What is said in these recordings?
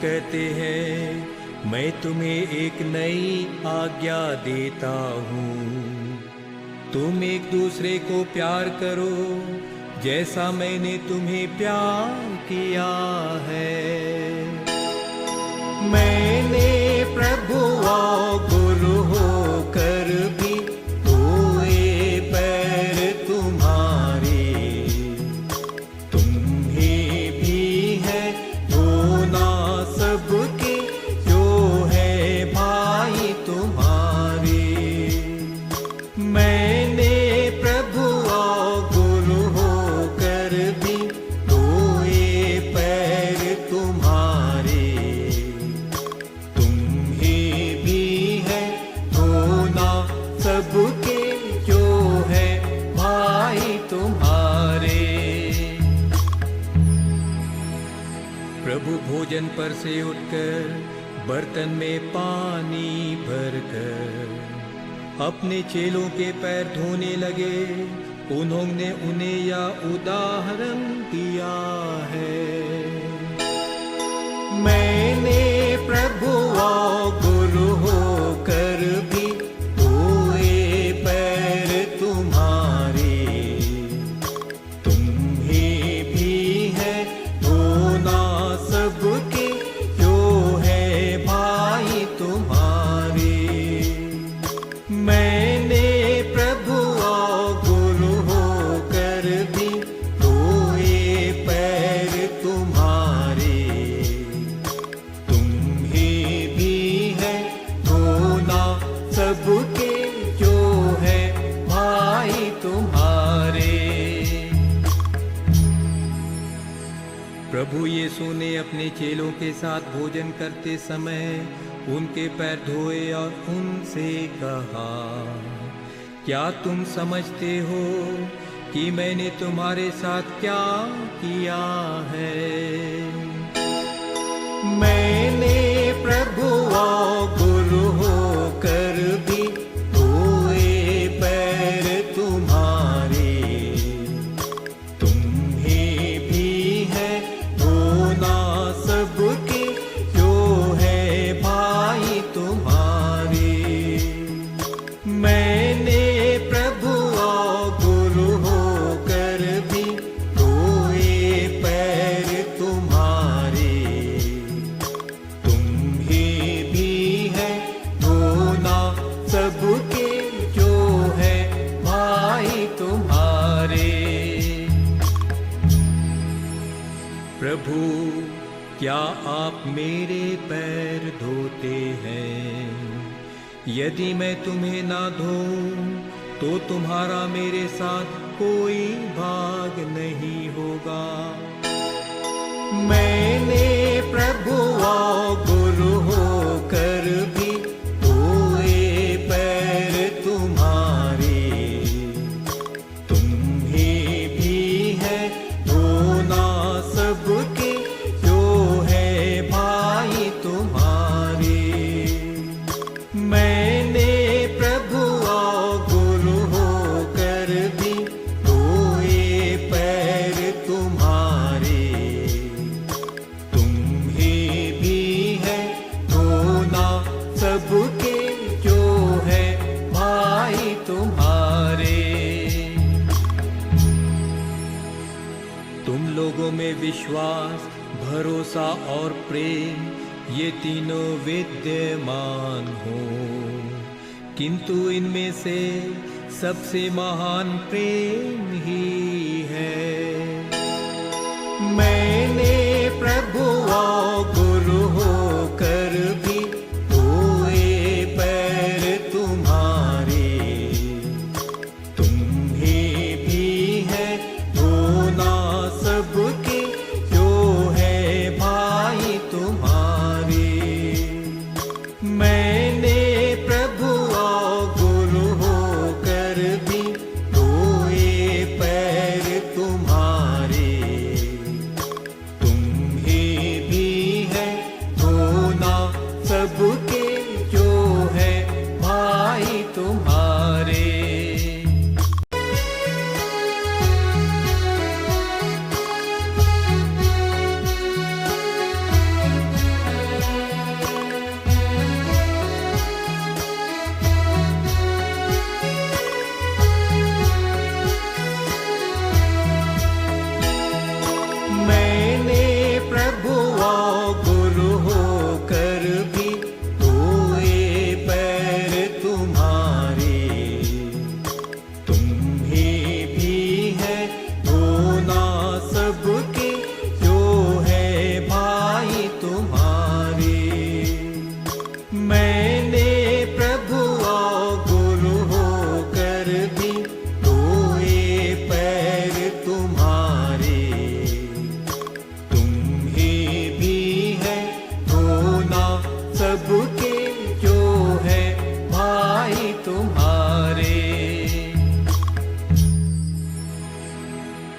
कहते हैं, मैं तुम्हें एक नई आज्ञा देता हूँ, तुम एक दूसरे को प्यार करो जैसा मैंने तुम्हें प्यार किया है। मैंने प्रभु और गुरु होकर भी धोए पैर तुम्हारे, तुम्हें भी है धोना सबके जो है भाई तुम्हारे। मैंने प्रभु और गुरु होकर भी धोए पैर तुम्हारे, तुम्हें भी है धोना सबके जो है भाई तुम्हारे। प्रभु भोजन पर से उठकर बर्तन में पानी भरकर अपने चेलों के पैर धोने लगे। उन्होंने उन्हें यह उदाहरण दिया है, मैंने प्रभु और गुरु होकर भी धोए पैर तुम्हारे, तुम्हें भी है धोना सबके जो है भाई तुम्हारे। मैंने प्रभु और गुरु होकर भी धोए पैर तुम्हारे, तुम्हें भी है धोना सबके जो है भाई तुम्हारे। प्रभु यीशु ने अपने चेलों के साथ भोजन करते समय उनके पैर धोए और उनसे कहा, क्या तुम समझते हो कि मैंने तुम्हारे साथ क्या किया है? मैंने प्रभु और गुरु होकर भी धोए पैर तुम्हारे, तुम्हें भी है धोना सबके जो है भाई तुम्हारे। मैंने प्रभु और गुरु होकर भी धोए पैर तुम्हारे, तुम्हें भी है धोना सबके जो है भाई तुम्हारे। प्रभु, क्या आप मेरे पैर धोते हैं? यदि मैं तुम्हें ना धोऊं तो तुम्हारा मेरे साथ कोई भाग नहीं होगा। मैंने प्रभु और गुरु होकर भी धोए पैर तुम्हारे, तुम्हें भी है धोना सबके जो है भाई तुम्हारे। मैंने प्रभु और गुरु होकर भी धोए पैर तुम्हारे, तुम्हें भी है धोना सबके जो है भाई तुम्हारे। तुम लोगों में विश्वास, भरोसा और प्रेम ये तीनों विद्यमान हो, किंतु इनमें से सबसे महान प्रेम ही है। मैंने प्रभु और गुरु होकर भी धोए पैर तुम्हारे, तुम्हें भी है धोना सबके जो है भाई तुम्हारे। मैंने प्रभु और गुरु होकर भी धोए पैर तुम्हारे,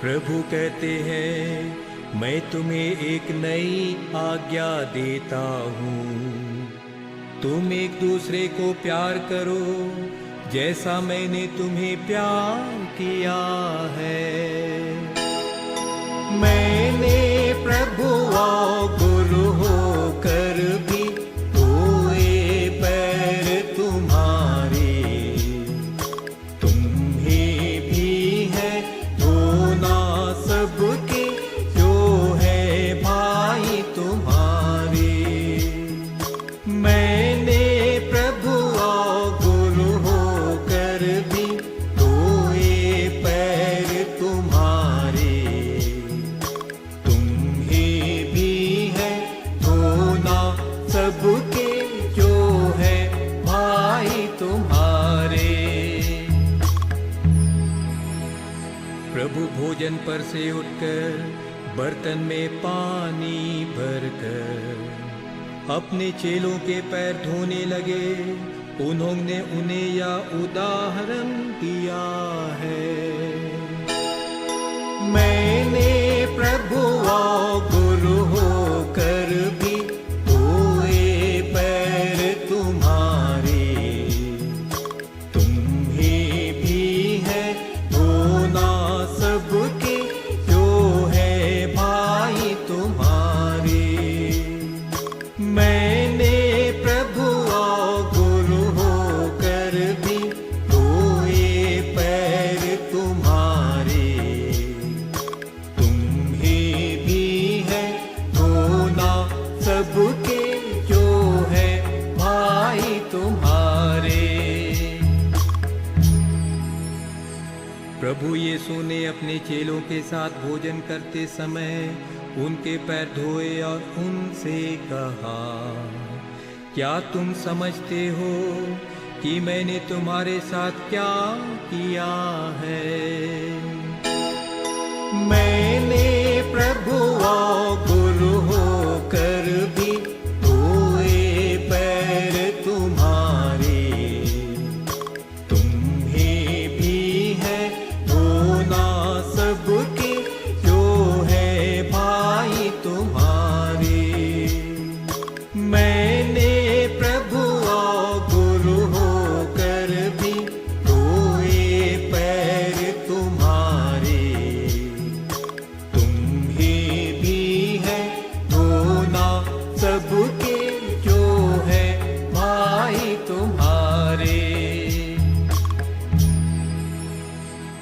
प्रभु कहते हैं, मैं तुम्हें एक नई आज्ञा देता हूँ, तुम एक दूसरे को प्यार करो जैसा मैंने तुम्हें प्यार किया है। मैंने प्रभु और गुरु होकर भी धोए पैर तुम्हारे, तुम्हें भी है धोना सबके जो है भाई तुम्हारे। मैंने प्रभु और गुरु होकर भी धोए पैर तुम्हारे, तुम्हें भी है धोना सबके जो है भाई तुम्हारे। प्रभु भोजन पर से उठकर बर्तन में पानी भरकर अपने चेलों के पैर धोने लगे। उन्होंने उन्हें यह उदाहरण दिया है, मैंने प्रभु और गुरु होकर भी धोए पैर तुम्हारे, तुम्हें भी है धोना सबके जो है भाई तुम्हारे। मैंने प्रभु और गुरु होकर भी धोए पैर तुम्हारे, तुम्हें भी है धोना सबके जो है भाई तुम्हारे। प्रभु यीशु ने अपने चेलों के साथ भोजन करते समय उनके पैर धोए और उनसे कहा, क्या तुम समझते हो कि मैंने तुम्हारे साथ क्या किया है? मैंने प्रभु और गुरु होकर भी धोए पैर तुम्हारे, तुम्हें भी है धोना सबके जो है भाई तुम्हारे। मैंने प्रभु और गुरु होकर भी धोए पैर तुम्हारे, तुम्हें भी है धोना सबके जो है भाई तुम्हारे।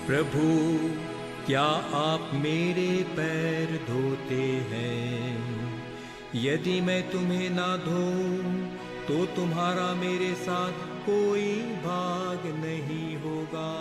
प्रभु, क्या आप मेरे पैर धोते हैं? यदि मैं तुम्हें ना धोऊं तो तुम्हारा मेरे साथ कोई भाग नहीं होगा।